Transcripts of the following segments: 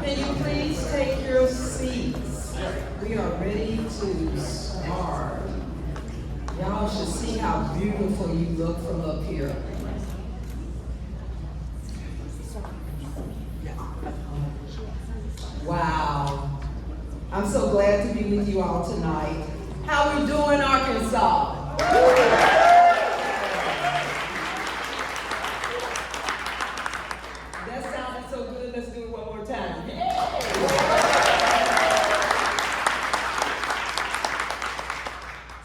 Can you please take your seats? We are ready to start. Y'all should see how beautiful you look from up here. Wow. I'm so glad to be with you all tonight. How we doing, Arkansas? That sounded so good. Let's do it one more time.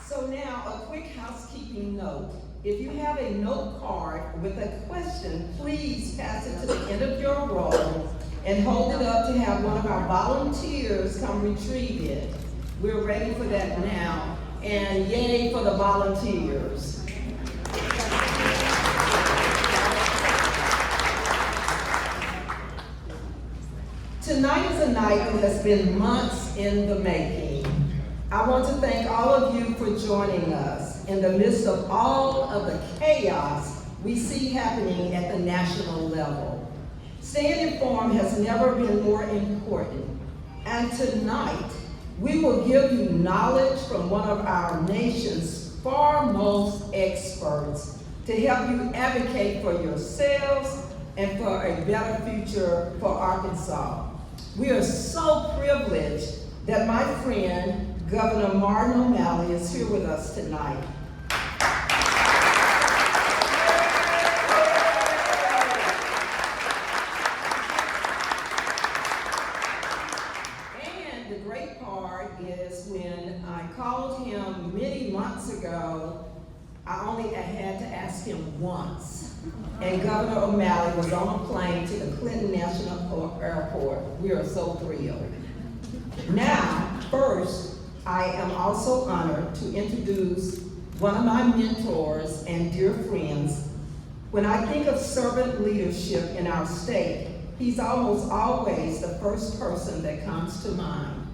So now, a quick housekeeping note. If you have a note card with a question, please pass it to the end of your row and hold it up to have one of our volunteers come retrieve it. We're ready for that now, and yay for the volunteers. Tonight is a night that has been months in the making. I want to thank all of you for joining us in the midst of all of the chaos we see happening at the national level. Staying informed has never been more important. And tonight, we will give you knowledge from one of our nation's foremost experts to help you advocate for yourselves and for a better future for Arkansas. We are so privileged that my friend, Governor Martin O'Malley, is here with us tonight. And the great part is when I called him many months ago, I only had to ask him once. And Governor O'Malley was on a plane to the Clinton National Airport. We are so thrilled. Now, first, I am also honored to introduce one of my mentors and dear friends. When I think of servant leadership in our state, he's almost always the first person that comes to mind.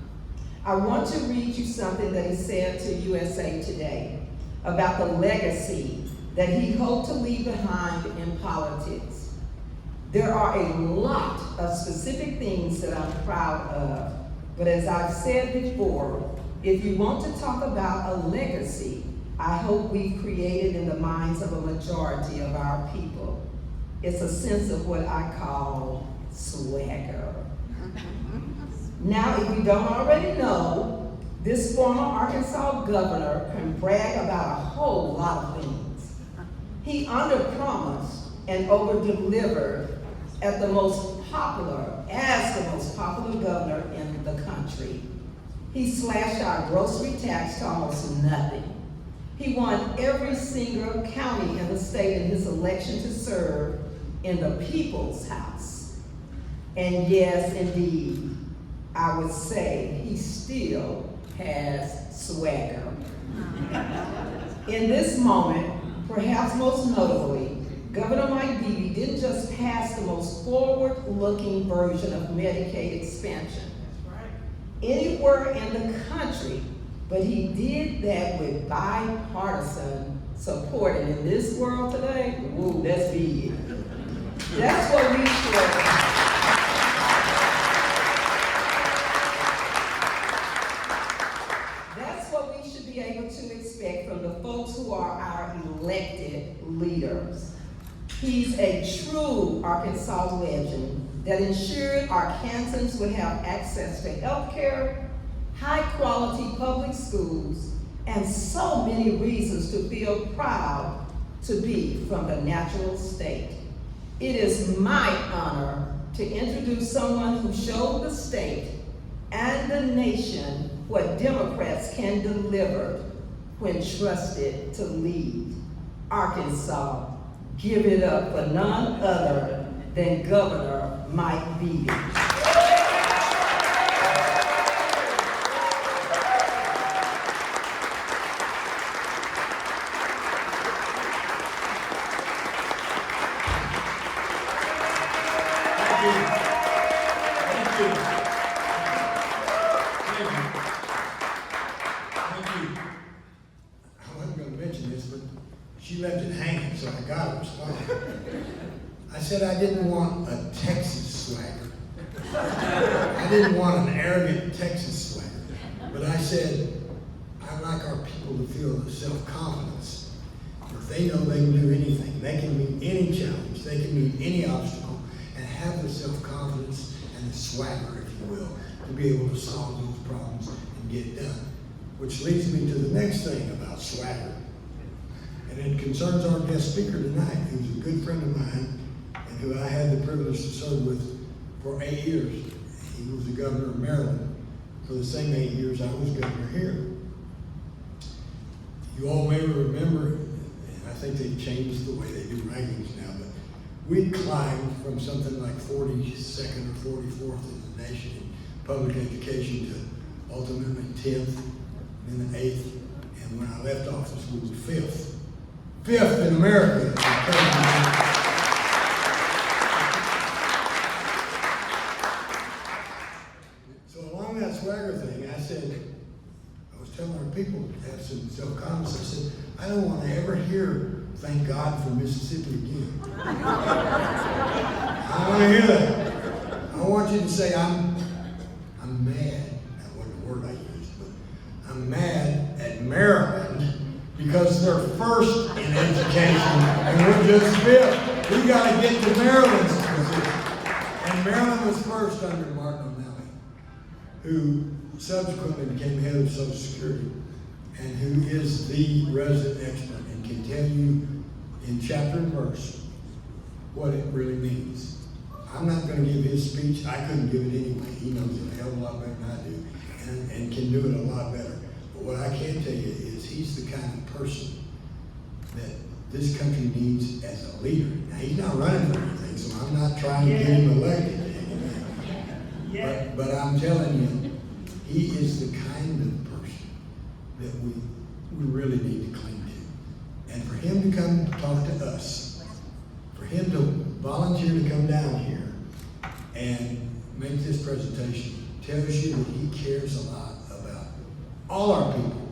I want to read you something that he said to USA Today about the legacy that he hoped to leave behind in politics. There are a lot of specific things that I'm proud of, but as I've said before, if you want to talk about a legacy, I hope we've created in the minds of a majority of our people. It's a sense of what I call swagger. Now, if you don't already know, this former Arkansas governor can brag about a whole lot of things. He underpromised and over-delivered as the most popular governor in the country. He slashed our grocery tax to almost nothing. He won every single county in the state in his election to serve in the People's House. And yes, indeed, I would say he still has swagger. In this moment, perhaps most notably, Governor Mike Beebe didn't just pass the most forward-looking version of Medicaid expansion anywhere in the country, but he did that with bipartisan support. And in this world today, ooh, that's big. That's what we should. That's what we should be able to expect from the folks who are our elected leaders. He's a true Arkansas legend that ensured Arkansans would have access to health care, high-quality public schools, and so many reasons to feel proud to be from the natural state. It is my honor to introduce someone who showed the state and the nation what Democrats can deliver. when trusted to lead Arkansas. Give it up for none other than Governor Mike Beebe. She left it hanging, so I got to respond. I said I didn't want a Texas swagger. I didn't want an arrogant Texas swagger. But I said, I'd like our people to feel the self-confidence. If they know they can do anything, they can meet any challenge, they can meet any obstacle, and have the self-confidence and the swagger, if you will, to be able to solve those problems and get it done. Which leads me to the next thing about swagger. And it concerns our guest speaker tonight, who's a good friend of mine and who I had the privilege to serve with for 8 years. He was the governor of Maryland for the same 8 years I was governor here. You all may remember, and I think they've changed the way they do rankings now, but we climbed from something like 42nd or 44th in the nation in public education to ultimately 10th, then 8th, and when I left office we were 5th. 5th in America. So along that swagger thing, I said, I was telling our people to have some self-confidence. I said, I don't want to ever hear, thank God for Mississippi again. I don't want to hear that. I want you to say, I'm mad. That wasn't the word I used, but I'm mad at Maryland because they're first in education and we're just 5th. We got to get to Maryland's position. And Maryland was first under Martin O'Malley, who subsequently became head of Social Security and who is the resident expert and can tell you in chapter and verse what it really means. I'm not going to give his speech. I couldn't give it anyway. He knows it a hell of a lot better than I do and can do it a lot better. But what I can tell you is he's the kind of person that this country needs as a leader. Now, he's not running for anything, so I'm not trying to get him elected. But I'm telling you, he is the kind of person that we really need to cling to. And for him to come talk to us, for him to volunteer to come down here and make this presentation tells you that he cares a lot about all our people,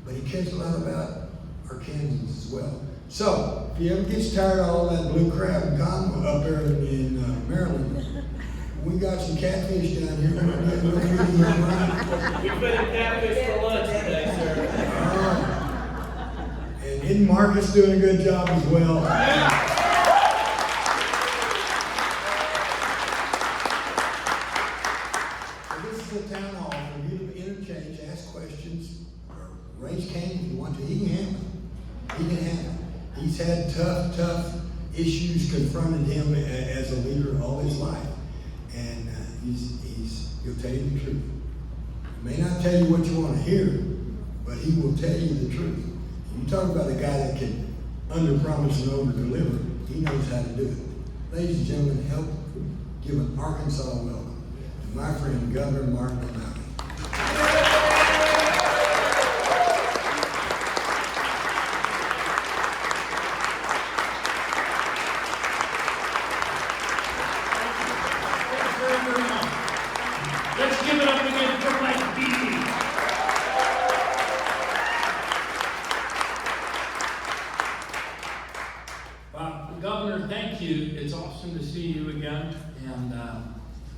but he cares a lot about Arkansans as well. So, if he ever gets tired of all that blue crab and cotton up there in Maryland, we got some catfish down here. We fed catfish for lunch today, sir. And isn't Marcus doing a good job as well? So this is a town hall for you to interchange, ask questions, or raise cane if you want to. He can handle it. He can handle it. He's had tough issues confronted him as a leader all his life. And he'll tell you the truth. He may not tell you what you want to hear, but he will tell you the truth. You talk about a guy that can under-promise and over-deliver. He knows how to do it. Ladies and gentlemen, help give an Arkansas welcome to my friend, Governor Martin O'Malley. Let's give it up again for Mike Beebe. Governor, thank you. It's awesome to see you again. And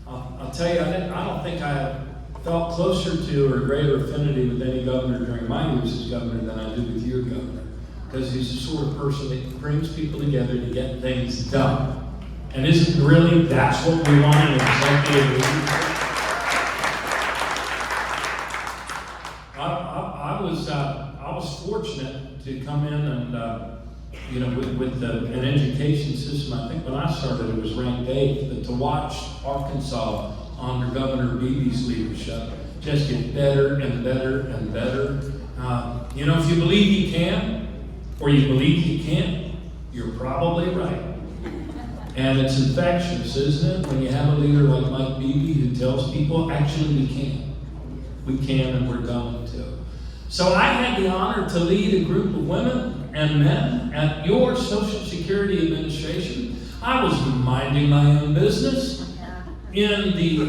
I'll tell you, I don't think I felt closer to or greater affinity with any governor during my years as governor than I do with your governor. Because he's the sort of person that brings people together to get things done. And isn't really that's what we want in an executive leader? I was fortunate to come in and with an education system. I think when I started it was ranked 8th, but to watch Arkansas under Governor Beebe's leadership just get better and better and better. If you believe you can, or you believe you can't, you're probably right. And it's infectious, isn't it? When you have a leader like Mike Beebe who tells people, actually we can. We can and we're going to. So I had the honor to lead a group of women and men at your Social Security Administration. I was minding my own business in the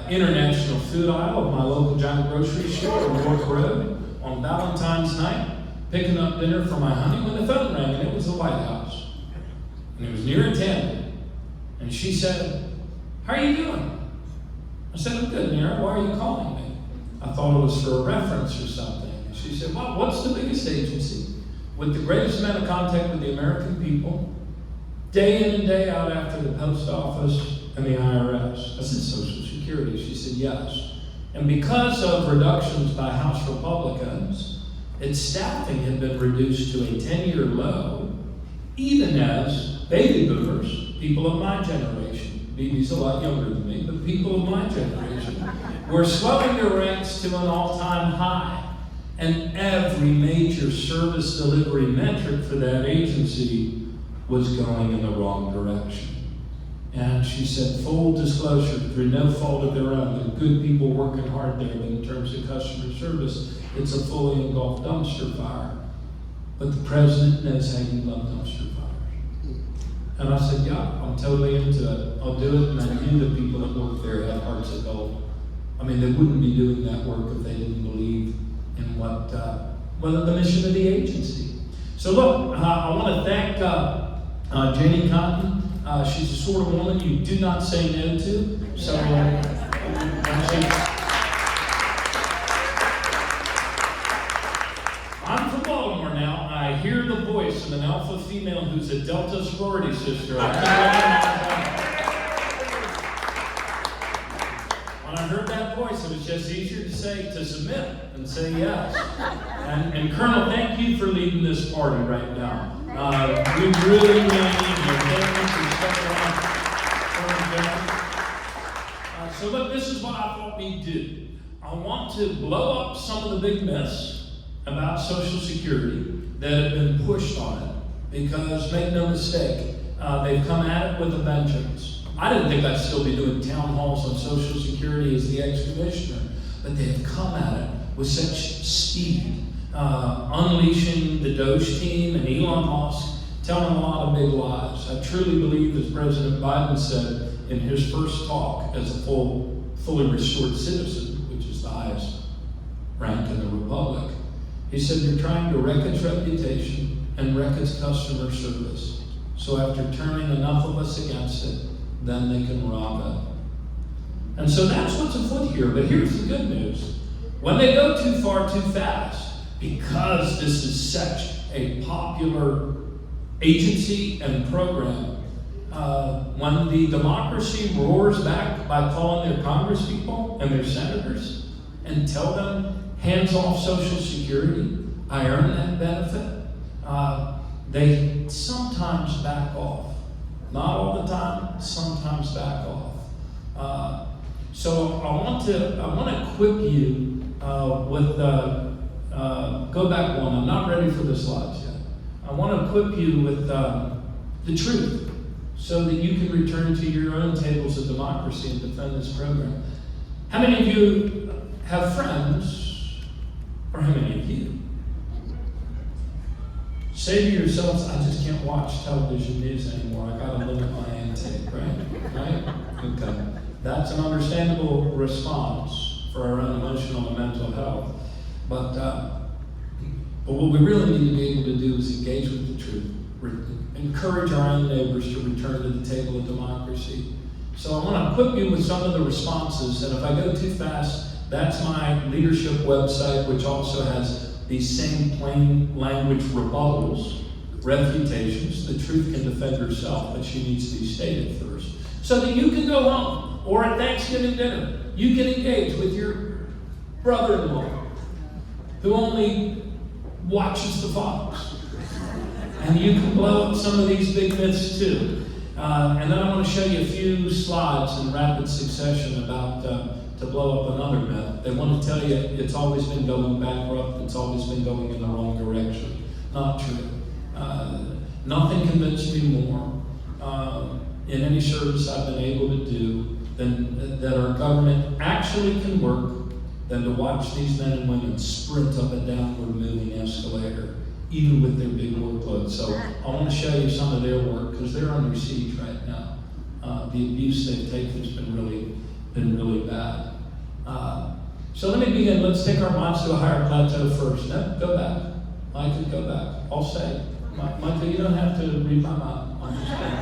international food aisle of my local giant grocery store on York Road on Valentine's night, picking up dinner for my honey when the phone rang, and it was the White House. And it was near Tampa. And she said, "How are you doing?" I said, "I'm good, Nira. Why are you calling me?" I thought it was for a reference or something. And she said, "Well, what's the biggest agency with the greatest amount of contact with the American people, day in and day out after the post office and the IRS?" I said, "Social Security." She said, "Yes." And because of reductions by House Republicans, its staffing had been reduced to a 10-year low, even as baby boomers, people of my generation, Beebe's a lot younger than me, but people of my generation, were swelling their ranks to an all-time high. And every major service delivery metric for that agency was going in the wrong direction. And she said, full disclosure, through no fault of their own, the good people working hard there, but in terms of customer service, it's a fully engulfed dumpster fire. But the president knows how you love dumpster fires. And I said, yeah, I'm totally into it. I'll do it. And I knew the people that work there have hearts of gold. I mean, they wouldn't be doing that work if they didn't believe in what the mission of the agency. So look, I want to thank Janie Cotton. She's the sort of woman you do not say no to. So I'm from Baltimore now. I hear the voice of an alpha female who's a Delta sorority sister. When I heard that voice, it was just easier to submit and say yes. And Colonel, thank you for leading this party right now. We really need your attendance and stuff around. So look, this is what I thought we'd do. I want to blow up some of the big myths about Social Security that have been pushed on it, because make no mistake, they've come at it with a vengeance. I didn't think I'd still be doing town halls on Social Security as the ex-commissioner, but they have come at it with such speed, unleashing the Doge team and Elon Musk, telling a lot of big lies. I truly believe, as President Biden said in his first talk as a fully restored citizen, which is the highest rank in the Republic, he said, "You're trying to wreck its reputation and wreck its customer service. So after turning enough of us against it, then they can rob it." And so that's what's afoot here. But here's the good news. When they go too far too fast, because this is such a popular agency and program, when the democracy roars back by calling their congresspeople and their senators and tell them, hands off Social Security, I earn that benefit, they sometimes back off. Not all the time, sometimes back off. So I want to equip you with go back one. I'm not ready for the slides yet. I want to equip you with the truth, so that you can return to your own tables of democracy and defend this program. How many of you have friends, or how many of you say to yourselves, I just can't watch television news anymore, I gotta limit my intake, right? Okay. That's an understandable response for our own emotional and mental health. But what we really need to be able to do is engage with the truth, encourage our own neighbors to return to the table of democracy. So I want to equip you with some of the responses, and if I go too fast, that's my leadership website, which also has these same plain language rebuttals, refutations. The truth can defend herself, but she needs to be stated first. So that you can go home, or at Thanksgiving dinner, you can engage with your brother-in-law, who only watches the Fox. And you can blow up some of these big myths too. And then I want to show you a few slides in rapid succession about to blow up another myth. They want to tell you it's always been going bankrupt, it's always been going in the wrong direction. Not true. Nothing convinced me more in any service I've been able to do than that our government actually can work than to watch these men and women sprint up a downward moving escalator, even with their big workload. So I want to show you some of their work because they're under siege right now. The abuse they've taken has been really bad. So let me begin. Let's take our minds to a higher plateau first. No, go back. Michael, go back. I'll say. Michael, you don't have to read my mind. I'm just kidding.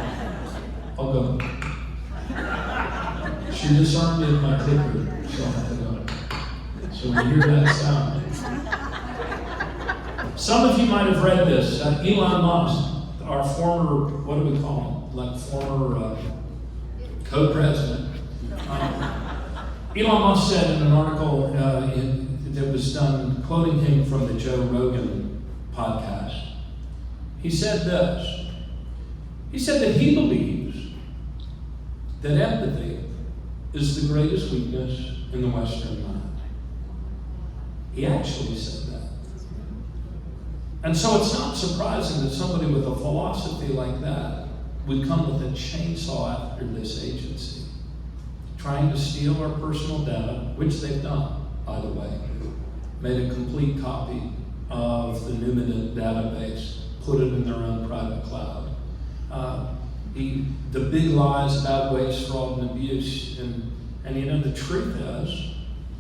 I'll go. She disarmed me with my clicker, so I have to go. So when you hear that sound. Some of you might have read this. Elon Musk, our former, what do we call him? Like former co-president. Elon Musk said in an article that was done quoting him from the Joe Rogan podcast, he said this. He said that he believes that empathy is the greatest weakness in the Western mind. He actually said that. And so it's not surprising that somebody with a philosophy like that would come with a chainsaw after this agency, trying to steal our personal data, which they've done, by the way. Made a complete copy of the Newman database, put it in their own private cloud. The big lies about waste, fraud, and abuse, and you know, the truth is,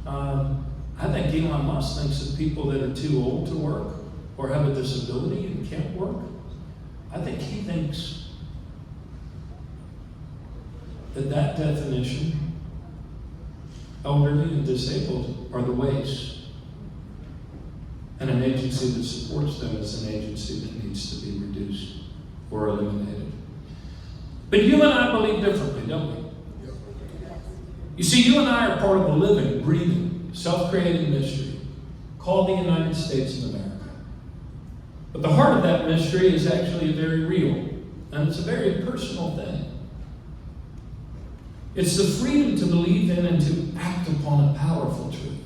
I think Elon Musk thinks that people that are too old to work or have a disability and can't work, I think he thinks that definition, elderly and disabled, are the waste. And an agency that supports them is an agency that needs to be reduced or eliminated. But you and I believe differently, don't we? You see, you and I are part of a living, breathing, self-creating mystery called the United States of America. But the heart of that mystery is actually very real, and it's a very personal thing. It's the freedom to believe in and to act upon a powerful truth.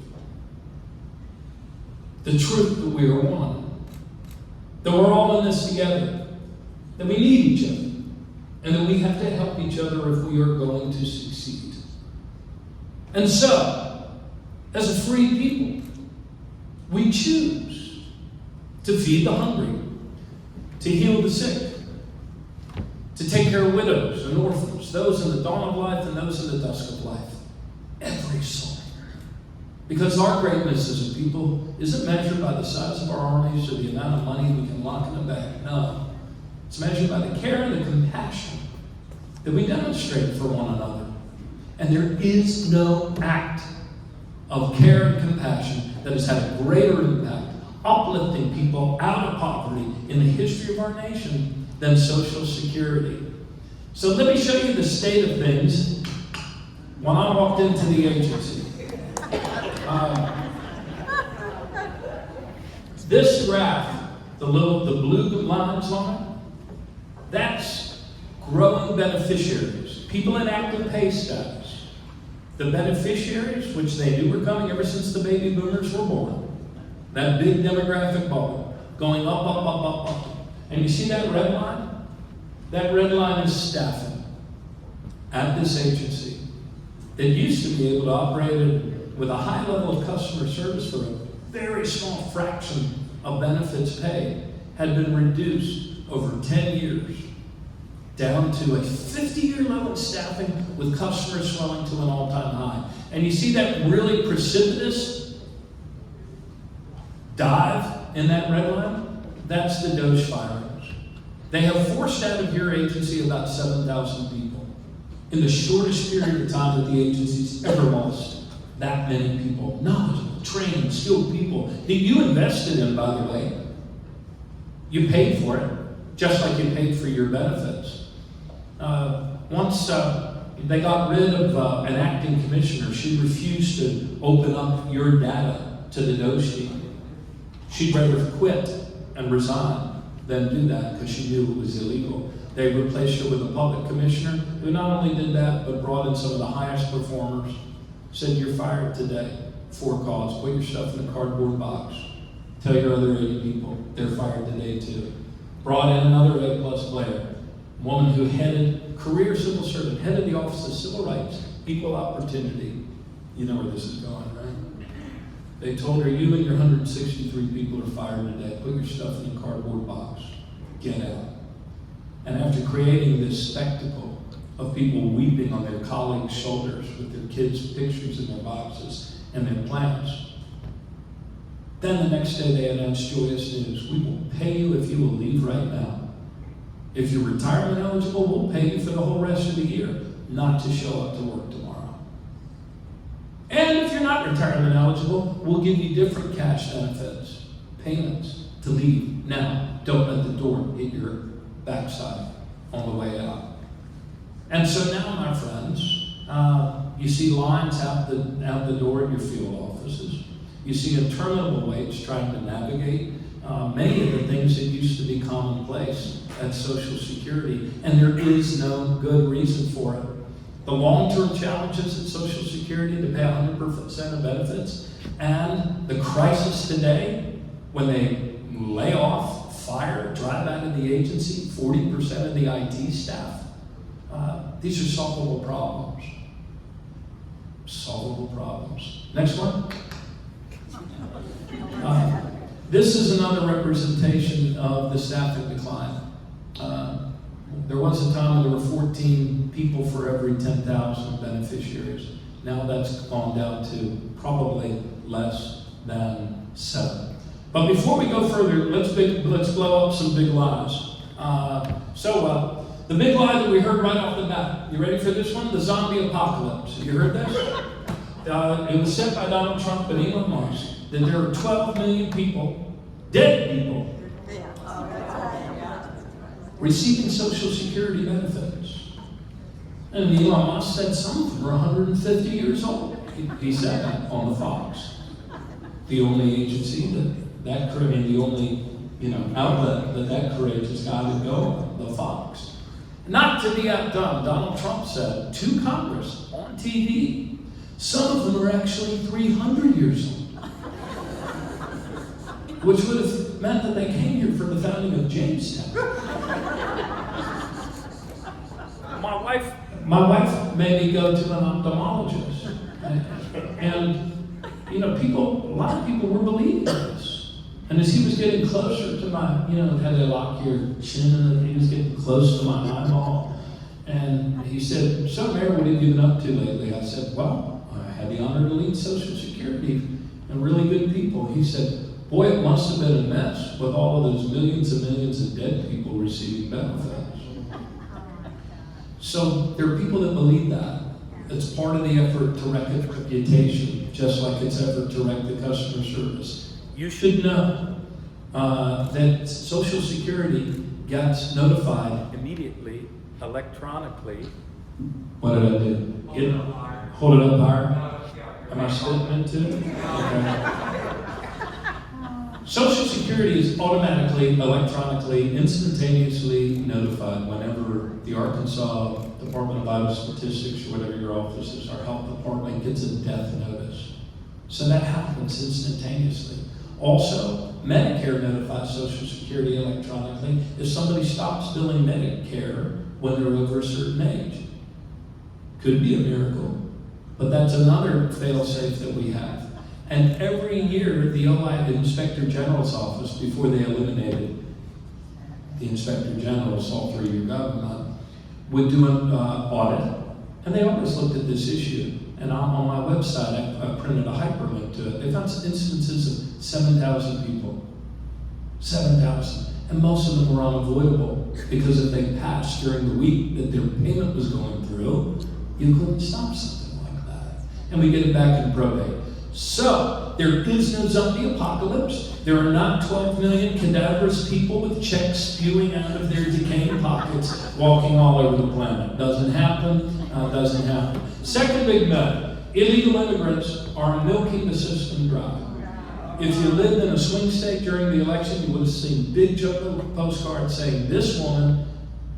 The truth that we are one, that we're all in this together, that we need each other, and that we have to help each other if we are going to succeed. And so, as a free people, we choose to feed the hungry, to heal the sick, to take care of widows and orphans, those in the dawn of life and those in the dusk of life. Every soul. Because our greatness as a people isn't measured by the size of our armies or the amount of money we can lock in the bank. No. It's measured by the care and the compassion that we demonstrate for one another. And there is no act of care and compassion that has had a greater impact, uplifting people out of poverty in the history of our nation than Social Security. So let me show you the state of things when I walked into the agency. This graph, the blue lines on it, that's growing beneficiaries, people in active pay status. The beneficiaries, which they knew were coming ever since the baby boomers were born, that big demographic bubble, going up, up, up, up, up. And you see that red line? That red line is staffing at this agency that used to be able to operate with a high level of customer service for a very small fraction of benefits paid, had been reduced over 10 years down to a 50-year level of staffing with customers swelling to an all-time high. And you see that really precipitous dive in that red line? That's the Doge firings. They have forced out of your agency about 7,000 people in the shortest period of time that the agency's ever lost that many people. Knowledgeable, trained, skilled people that you invested in, by the way. You paid for it, just like you paid for your benefits. Once they got rid of an acting commissioner, she refused to open up your data to the Doge team. She'd rather quit and resign than do that because she knew it was illegal. They replaced her with a public commissioner who not only did that, but brought in some of the highest performers said, "You're fired today for cause. Put your stuff in a cardboard box. Tell your other 80 people they're fired today too." Brought in another A+ player, woman who career civil servant, headed the Office of Civil Rights, Equal Opportunity. You know where this is going, right? They told her, "You and your 163 people are fired today. Put your stuff in a cardboard box. Get out." And after creating this spectacle of people weeping on their colleagues' shoulders with their kids' pictures in their boxes and their plans, then the next day they announced joyous news: "We will pay you if you will leave right now. If you're retirement eligible, we'll pay you for the whole rest of the year not to show up to work tomorrow. And if you're not retirement eligible, we'll give you different cash benefits, payments to leave now. Don't let the door hit your backside on the way out." And so now, my friends, you see lines out the door at your field offices. You see interminable waits trying to navigate many of the things that used to be commonplace at Social Security, and there is no good reason for it. The long-term challenges at Social Security to pay 100% of benefits, and the crisis today when they lay off, fire, drive out of the agency 40% of the IT staff. These are solvable problems. Solvable problems. Next one. This is another representation of the staffing decline. There was a time when there were 14 people for every 10,000 beneficiaries. Now that's gone down to probably less than 7. But before we go further, let's blow up some big lies. The big lie that we heard right off the bat. You ready for this one? The zombie apocalypse. Have you heard this? It was said by Donald Trump and Elon Musk that there are 12 million people, dead people, receiving Social Security benefits. And Elon Musk said some of them are 150 years old. He said that on the Fox. The only agency the only outlet that courageous guy would go on, the Fox. Not to be outdone, Donald Trump said to Congress on TV, some of them are actually 300 years old. Which would have meant that they came here for the founding of Jamestown. My wife made me go to an ophthalmologist. And a lot of people were believing this. And as he was getting closer to my, had to lock your chin, and he was getting close to my eyeball. And he said, "So, Mayor, what have you been up to lately?" I said, "Well, I had the honor to lead Social Security and really good people." He said, "Boy, it must have been a mess with all of those millions and millions of dead people receiving benefits." So there are people that believe that. It's part of the effort to wreck its reputation, just like its effort to wreck the customer service. You should know that Social Security gets notified immediately, electronically. What did I do? Hold it up higher. Am I spitting into it? Okay. Social Security is automatically, electronically, instantaneously notified whenever the Arkansas Department of Vital Statistics, or whatever your office is, our health department gets a death notice. So that happens instantaneously. Also, Medicare notifies Social Security electronically if somebody stops billing Medicare when they're over a certain age. Could be a miracle, but that's another fail-safe that we have. And every year, the OI, the Inspector General's office, before they eliminated the Inspector General's all three-year government, would do an audit, and they always looked at this issue. And on my website, I printed a hyperlink to it. They found instances of 7,000 people. 7,000. And most of them were unavoidable, because if they passed during the week that their payment was going through, you couldn't stop something like that. And we get it back in probate. So, there is no zombie apocalypse. There are not 12 million cadaverous people with checks spewing out of their decaying pockets walking all over the planet. Doesn't happen. Doesn't happen. Second big myth: illegal immigrants are milking the system dry. If you lived in a swing state during the election, you would have seen big Joker postcards saying, "This woman,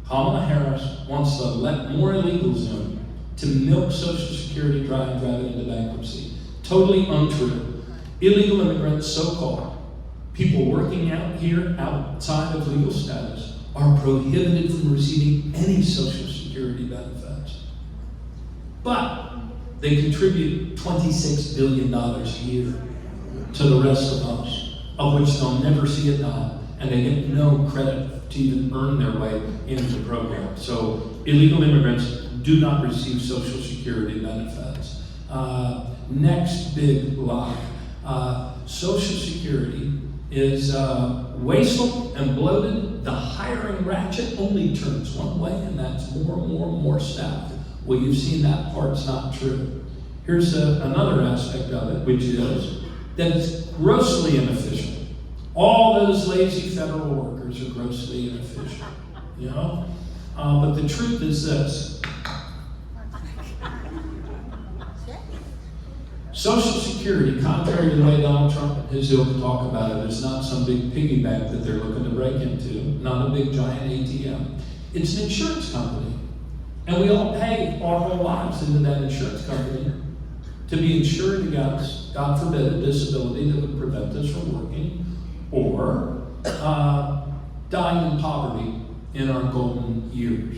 Kamala Harris, wants to let more illegals in to milk Social Security dry and drive it into bankruptcy. Totally untrue. Illegal immigrants, so-called, people working out here outside of legal status, are prohibited from receiving any Social Security benefits. But they contribute $26 billion a year to the rest of us, of which they'll never see a dime, and they get no credit to even earn their way into the program. So illegal immigrants do not receive Social Security benefits. Next big lie. Social Security is wasteful and bloated. The hiring ratchet only turns one way, and that's more staff. Well, you've seen that part's not true. Here's another aspect of it, which is that it's grossly inefficient. All those lazy federal workers are grossly inefficient, you know? But the truth is this. Social Security, contrary to the way Donald Trump and his ilk talk about it, is not some big piggy bank that they're looking to break into, not a big giant ATM. It's an insurance company. And we all pay our whole lives into that insurance company to be insured against, God forbid, a disability that would prevent us from working, or dying in poverty in our golden years.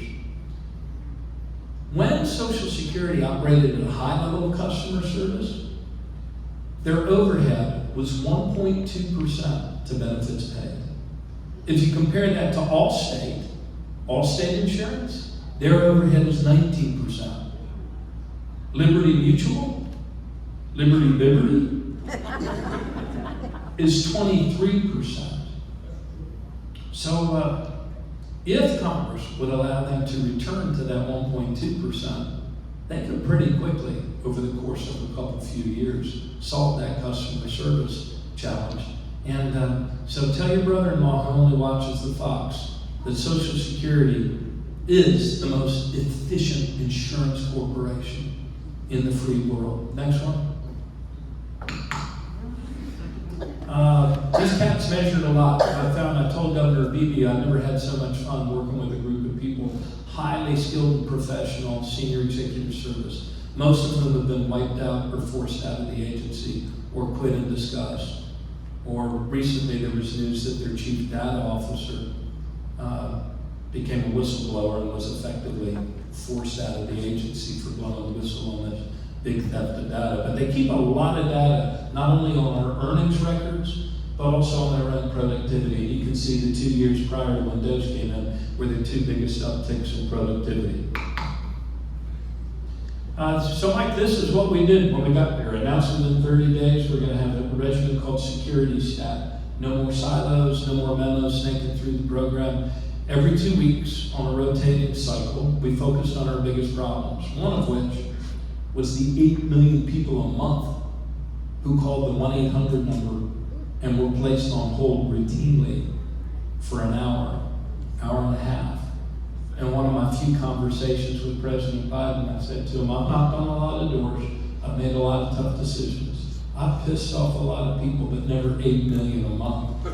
When Social Security operated at a high level of customer service, their overhead was 1.2% to benefits paid. If you compare that to Allstate Insurance, their overhead is 19%. Liberty Mutual, Liberty is 23%. So if Congress would allow them to return to that 1.2%, they could pretty quickly, over the course of a few years, solve that customer service challenge. And so tell your brother-in-law who only watches the Fox that Social Security is the most efficient insurance corporation in the free world. Next one. These cats measured a lot. I told Governor Beebe I never had so much fun working with a group of people, highly skilled and professional, senior executive service. Most of them have been wiped out or forced out of the agency or quit in disgust. Or recently there was news that their chief data officer became a whistleblower and was effectively forced out of the agency for blowing the whistle on this big theft of data. But they keep a lot of data, not only on our earnings records, but also on their own productivity. You can see the 2 years prior to when DOGE came in were the two biggest upticks in productivity. So Mike, this is what we did when we got there. Announced within 30 days, we're gonna have a regimen called Security Stat. No more silos, no more memos snaking through the program. Every 2 weeks on a rotating cycle, we focused on our biggest problems, one of which was the 8 million people a month who called the 1-800 number and were placed on hold routinely for an hour and a half. And one of my few conversations with President Biden, I said to him, I've knocked on a lot of doors, I've made a lot of tough decisions. I've pissed off a lot of people, but never 8 million a month.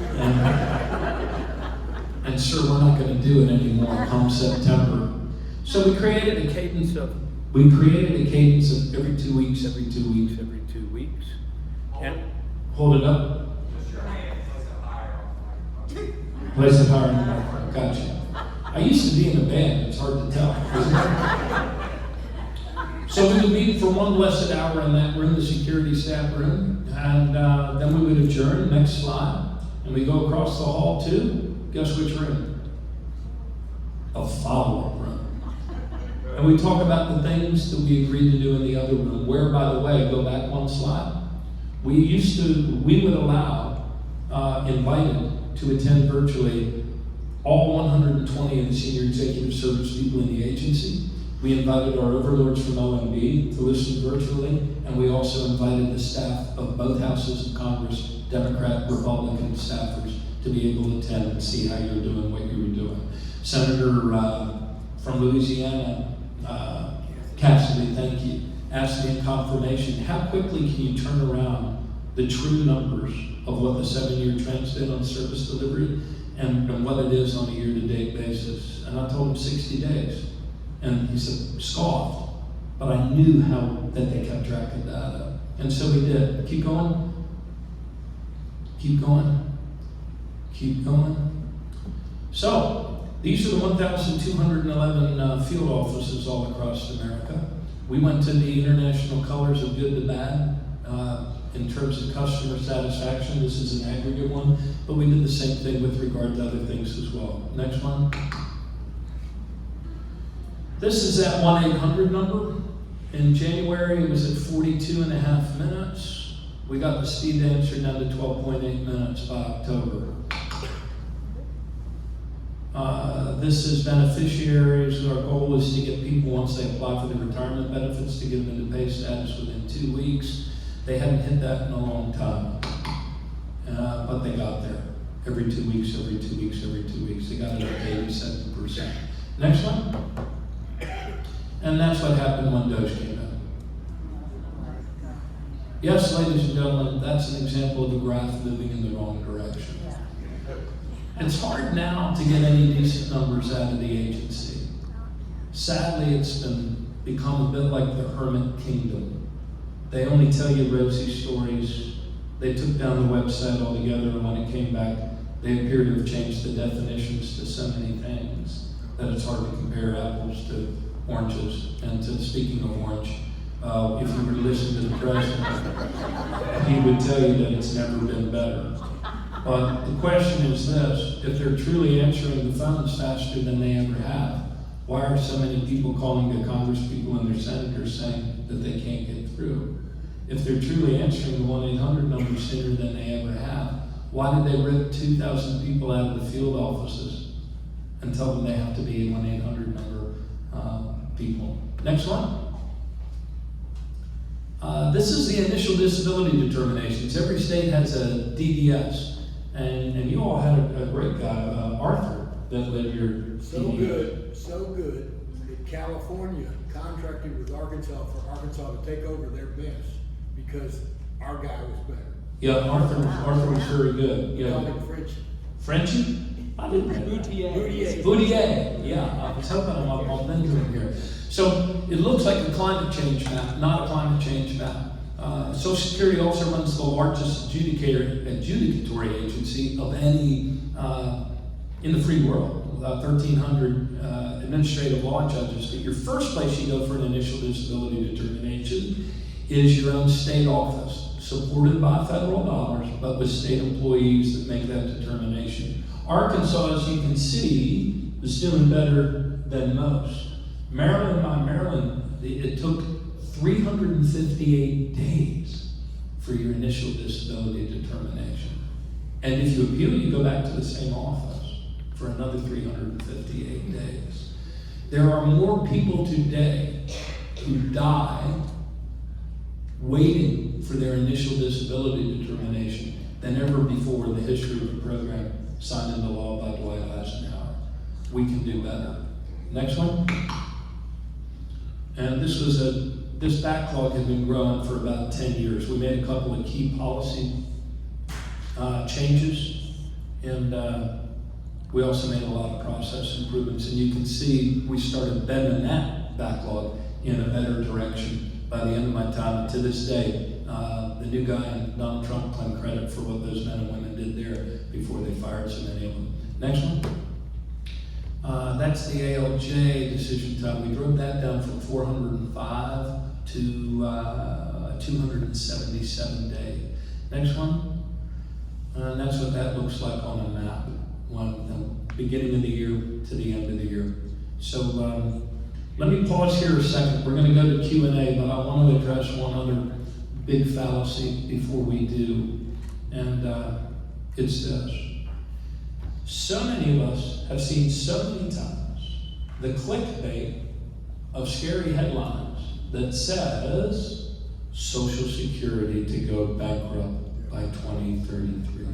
And sir, we're not gonna do it anymore come September. So we created a cadence of every 2 weeks, every 2 weeks, every 2 weeks. And hold it up. Place it higher on the microphone. Gotcha. I used to be in a band, it's hard to tell. So we would meet for one blessed hour in that room, the security staff room, and then we would adjourn, next slide, and we go across the hall to, guess which room? A follow-up room. And we talk about the things that we agreed to do in the other room, where, by the way, go back one slide. We would allow invited to attend virtually all 120 of the senior executive service people in the agency. We invited our overlords from OMB to listen virtually, and we also invited the staff of both houses of Congress, Democrat, Republican staffers, to be able to attend and see how you were doing what you were doing. Senator from Louisiana, Cassidy, thank you, asked me in confirmation, how quickly can you turn around the true numbers of what the 7-year trends did on service delivery and what it is on a year-to-date basis? And I told him 60 days. And he said, scoffed. but I knew how that they kept track of data. And so we did. Keep going. Keep going. Keep going. So, these are the 1,211 field offices all across America. We went to the international colors of good to bad in terms of customer satisfaction. This is an aggregate one, but we did the same thing with regard to other things as well. Next one. This is that 1-800 number. In January, it was at 42.5 minutes. We got the speed to answer down to 12.8 minutes by October. This is beneficiaries. Our goal is to get people, once they apply for the retirement benefits, to get them into pay status within 2 weeks. They hadn't hit that in a long time, but they got there. Every 2 weeks, every 2 weeks, every 2 weeks. They got it up to 87%. Next one. And that's what happened when DOGE came out. Yes, ladies and gentlemen, that's an example of the graph moving in the wrong direction. It's hard now to get any decent numbers out of the agency. Sadly, it's become a bit like the hermit kingdom. They only tell you rosy stories. They took down the website altogether, and when it came back, they appear to have changed the definitions to so many things that it's hard to compare apples to oranges. And speaking of orange, if you were to listen to the president, he would tell you that it's never been better. But the question is this: if they're truly answering the phones faster than they ever have, why are so many people calling their congresspeople and their senators saying that they can't get through? If they're truly answering the 1-800 number sooner than they ever have, why did they rip 2,000 people out of the field offices and tell them they have to be a 1-800 number people? Next one. This is the initial disability determinations. Every state has a DDS. And you all had a great guy, Arthur, that led your So good that California contracted with Arkansas for Arkansas to take over their bench because our guy was better. Yeah, Arthur was very good. Call Yeah. him Frenchie. Frenchie? I didn't know that. Boutier. Boutier, yeah. I was hoping I'm up on Benjamin here. So it looks like a climate change map, not a climate change map. Social Security also runs the largest adjudicatory agency of any in the free world, 1,300 administrative law judges. But your first place you go for an initial disability determination is your own state office, supported by federal dollars, but with state employees that make that determination. Arkansas, as you can see, is doing better than most. Maryland, it took 358 days for your initial disability determination. And if you appeal, you go back to the same office for another 358 days. There are more people today who die waiting for their initial disability determination than ever before in the history of the program signed into law by Dwight Eisenhower. We can do better. Next one. And this backlog has been growing for about 10 years. We made a couple of key policy changes, and we also made a lot of process improvements. And you can see we started bending that backlog in a better direction by the end of my time. And to this day, the new guy and Donald Trump claim credit for what those men and women did there before they fired so many of them. Next one. That's the ALJ decision time. We drove that down from 405 to 277 day. Next one. And that's what that looks like on a map, the beginning of the year to the end of the year. So let me pause here a second. We're going to go to Q&A, but I want to address one other big fallacy before we do, and it's this. So many of us have seen so many times the clickbait of scary headlines that says Social Security to go bankrupt by 2033.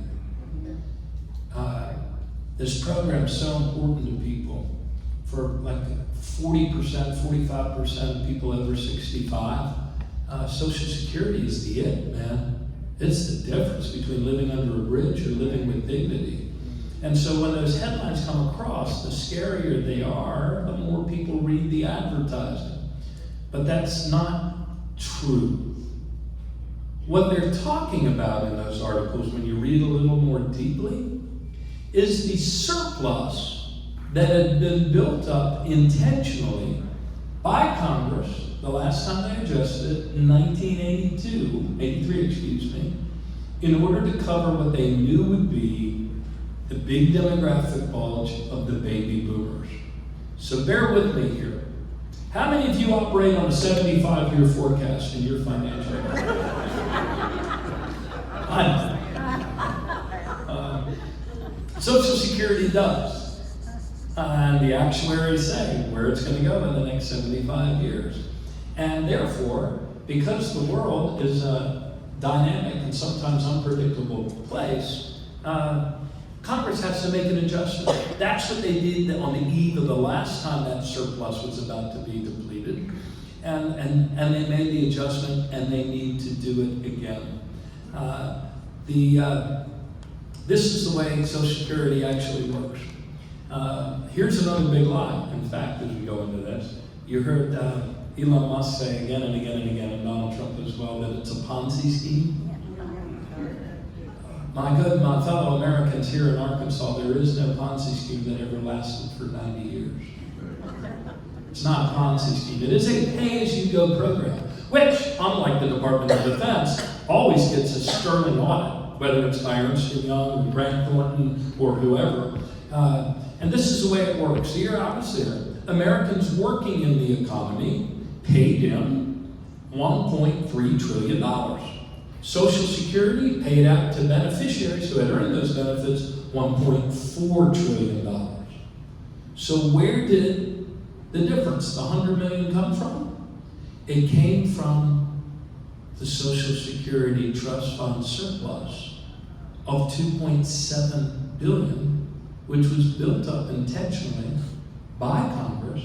This program is so important to people. For like 40%, 45% of people over 65, Social Security is the it, man. It's the difference between living under a bridge or living with dignity. And so when those headlines come across, the scarier they are, the more people read the advertising. But that's not true. What they're talking about in those articles, when you read a little more deeply, is the surplus that had been built up intentionally by Congress the last time they adjusted it in 83, excuse me, in order to cover what they knew would be the big demographic bulge of the baby boomers. So bear with me here. How many of you operate on a 75-year forecast in your financial life? I know. Social Security does. And the actuaries say where it's going to go in the next 75 years. And therefore, because the world is a dynamic and sometimes unpredictable place, Congress has to make an adjustment. That's what they did on the eve of the last time that surplus was about to be depleted. And they made the adjustment, and they need to do it again. This is the way Social Security actually works. Here's another big lie, in fact, as we go into this. You heard Elon Musk say again and again and again, and Donald Trump as well, that it's a Ponzi scheme. My fellow Americans here in Arkansas, there is no Ponzi scheme that ever lasted for 90 years. It's not a Ponzi scheme. It is a pay-as-you-go program, which, unlike the Department of Defense, always gets a sterling audit, whether it's by Ernst & Young or Grant Thornton or whoever. And this is the way it works. Here, obviously, Americans working in the economy paid in $1.3 trillion. Social Security paid out to beneficiaries who had earned those benefits $1.4 trillion. So where did the difference, the $100 million, come from? It came from the Social Security Trust Fund surplus of $2.7 billion, which was built up intentionally by Congress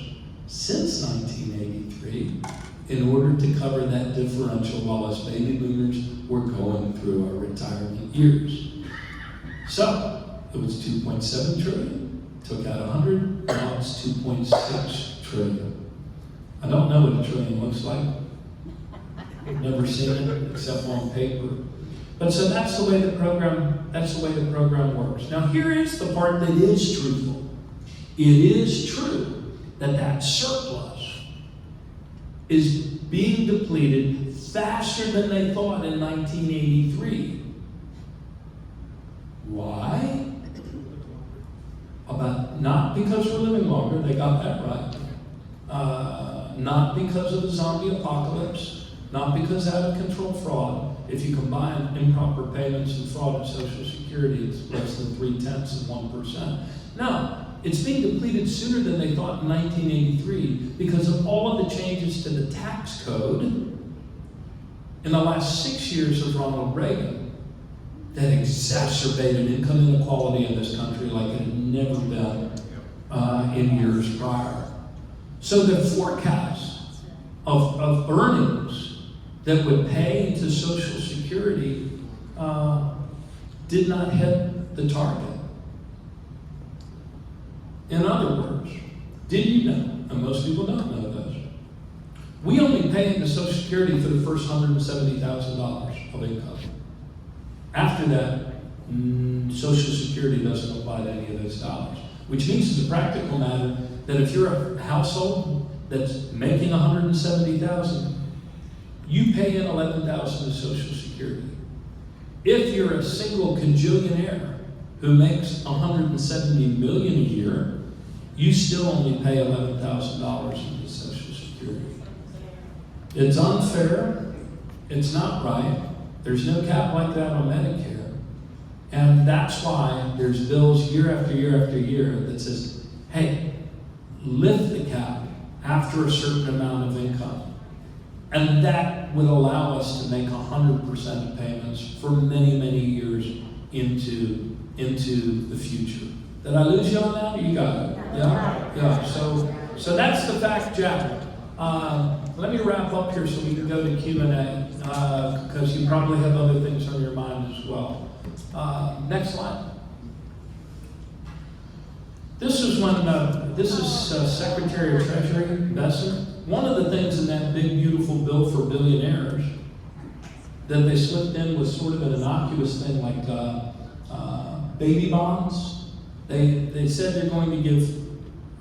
since 1983 in order to cover that differential while us baby boomers were going through our retirement years. So it was 2.7 trillion, took out 100, now it's 2.6 trillion. I don't know what a trillion looks like. Never seen it except on paper. But so that's the way the program works. Now here is the part that is truthful. It is true that that surplus is being depleted faster than they thought in 1983. Why? Not because we're living longer, they got that right. Not because of the zombie apocalypse, not because out of control fraud. If you combine improper payments and fraud of Social Security, it's less than 0.3%. No, it's being depleted sooner than they thought in 1983 because of all of the changes to the tax code in the last 6 years of Ronald Reagan that exacerbated income inequality in this country like it had never been in years prior. So the forecast of earnings that would pay into Social Security did not hit the target. In other words, did you know, and most people don't know this, we only pay into Social Security for the first $170,000 of income. After that, Social Security doesn't apply to any of those dollars, which means as a practical matter that if you're a household that's making $170,000, you pay in $11,000 to Social Security. If you're a single cajillionaire who makes $170 million a year, you still only pay $11,000 into Social Security. It's unfair. It's not right. There's no cap like that on Medicare. And that's why there's bills year after year after year that says, hey, lift the cap after a certain amount of income. And that would allow us to make 100% of payments for many, many years into the future. Did I lose you on that? You got it. Yeah. So that's the fact, Jack. Let me wrap up here so we can go to Q&A because you probably have other things on your mind as well. Next slide. This is Secretary of Treasury Besser one of the things in that big, beautiful bill for billionaires that they slipped in was sort of an innocuous thing like baby bonds. They said they're going to give,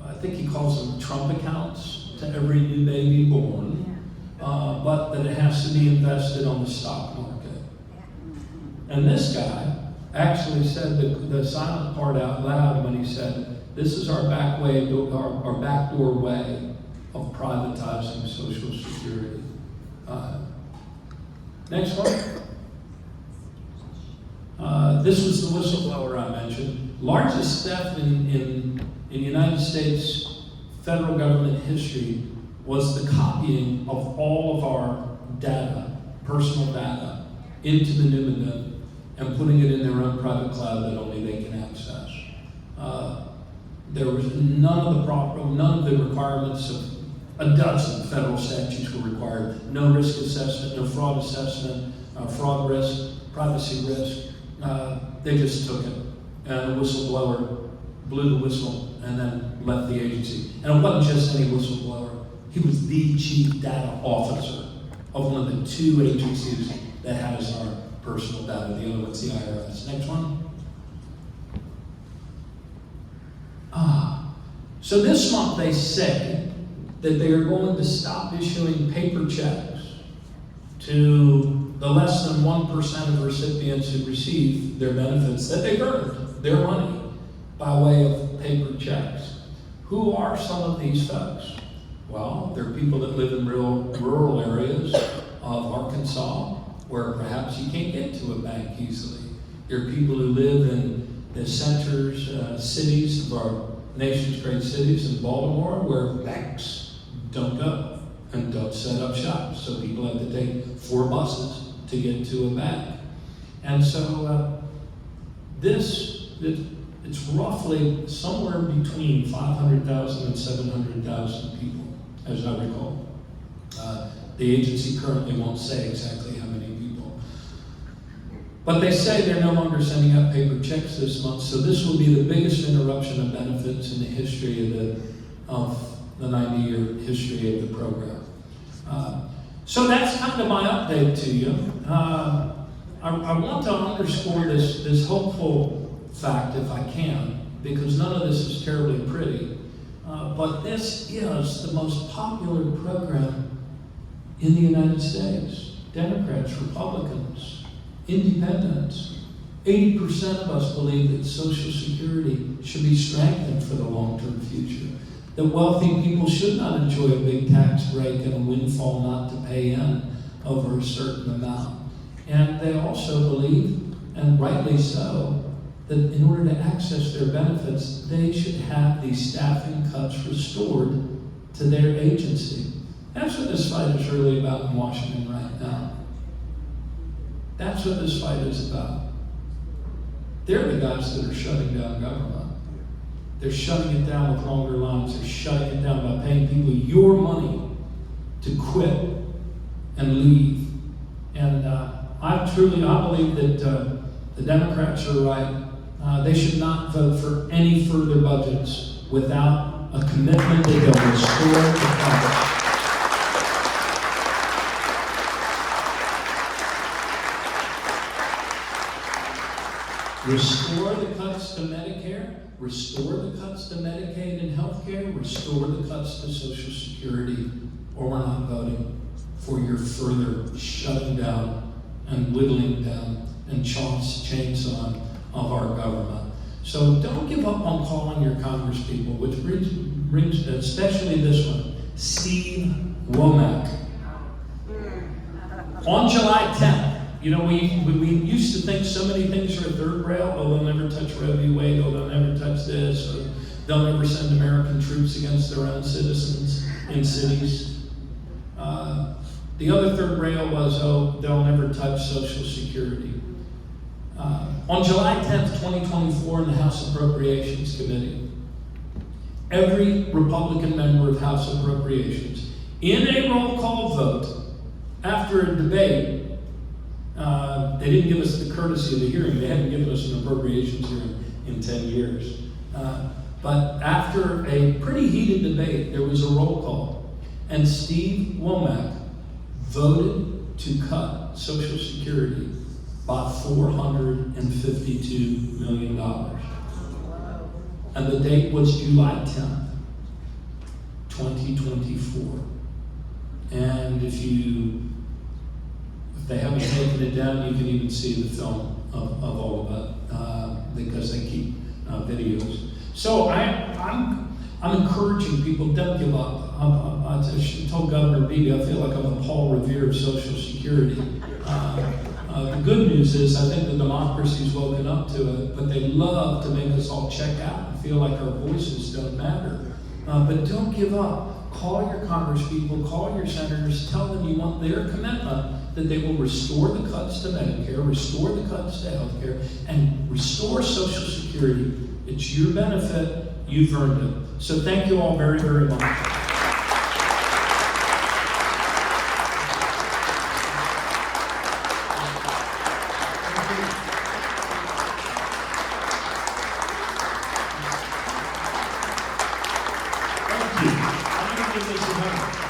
I think he calls them Trump accounts to every new baby born, but that it has to be invested on the stock market. And this guy actually said the silent part out loud when he said, this is our backdoor way of privatizing Social Security. Next one. This was the whistleblower I mentioned. Largest theft in United States federal government history was the copying of all of our data, personal data, into the Numenum and putting it in their own private cloud that only they can access. There was none of the requirements of a dozen federal statutes were required. No risk assessment, no fraud assessment, fraud risk, privacy risk. They just took it. And the whistleblower blew the whistle and then left the agency. And it wasn't just any whistleblower. He was the chief data officer of one of the two agencies that has our personal data. The other one's the IRS. Next one. So this month they say that they are going to stop issuing paper checks to the less than 1% of recipients who receive their benefits that they've earned, their money, by way of paper checks. Who are some of these folks? Well, they're people that live in rural areas of Arkansas where perhaps you can't get to a bank easily. There are people who live in the centers, cities of our nation's great cities in Baltimore where banks don't go and don't set up shop. So people have to take 4 buses to get to a bank. And so it's roughly somewhere between 500,000 and 700,000 people, as I recall. The agency currently won't say exactly how many people. But they say they're no longer sending out paper checks this month, so this will be the biggest interruption of benefits in the history of the 90-year history of the program. So that's kind of my update to you. I want to underscore this hopeful fact, if I can, because none of this is terribly pretty. But this is the most popular program in the United States. Democrats, Republicans, independents. 80% of us believe that Social Security should be strengthened for the long-term future. That wealthy people should not enjoy a big tax break and a windfall not to pay in over a certain amount. And they also believe, and rightly so, that in order to access their benefits, they should have these staffing cuts restored to their agency. That's what this fight is really about in Washington right now. That's what this fight is about. They're the guys that are shutting down government. They're shutting it down with longer lines. They're shutting it down by paying people your money to quit and leave. And I believe that the Democrats are right. They should not vote for any further budgets without a commitment that they'll restore the cuts. Restore the cuts to Medicare, restore the cuts to Medicaid and healthcare, restore the cuts to Social Security, or we're not voting for your further shutting down and whittling down and chainsawing of our government. So don't give up on calling your congresspeople, which brings especially this one, Steve Womack. On July 10th, you know, we used to think so many things are a third rail. Oh, they'll never touch Roe v. Wade. Oh, they'll never touch this. Or they'll never send American troops against their own citizens in cities. The other third rail was, oh, they'll never touch Social Security. On July 10th, 2024, in the House Appropriations Committee, every Republican member of House Appropriations, in a roll call vote, after a debate, they didn't give us the courtesy of the hearing. They hadn't given us an appropriations hearing in 10 years. But after a pretty heated debate, there was a roll call. And Steve Womack voted to cut Social Security by $452 million. And the date was July 10th, 2024. And if they haven't taken it down, you can even see the film of all of it, because they keep videos. So I'm encouraging people, don't give up. I told Governor Beatty, I feel like I'm a Paul Revere of Social Security. The good news is I think the democracy's woken up to it, but they love to make us all check out and feel like our voices don't matter. But don't give up. Call your congresspeople, call your senators, tell them you want their commitment that they will restore the cuts to Medicare, restore the cuts to health care, and restore Social Security. It's your benefit. You've earned it. So thank you all very, very much. Thank you. I'm going to give this a minute.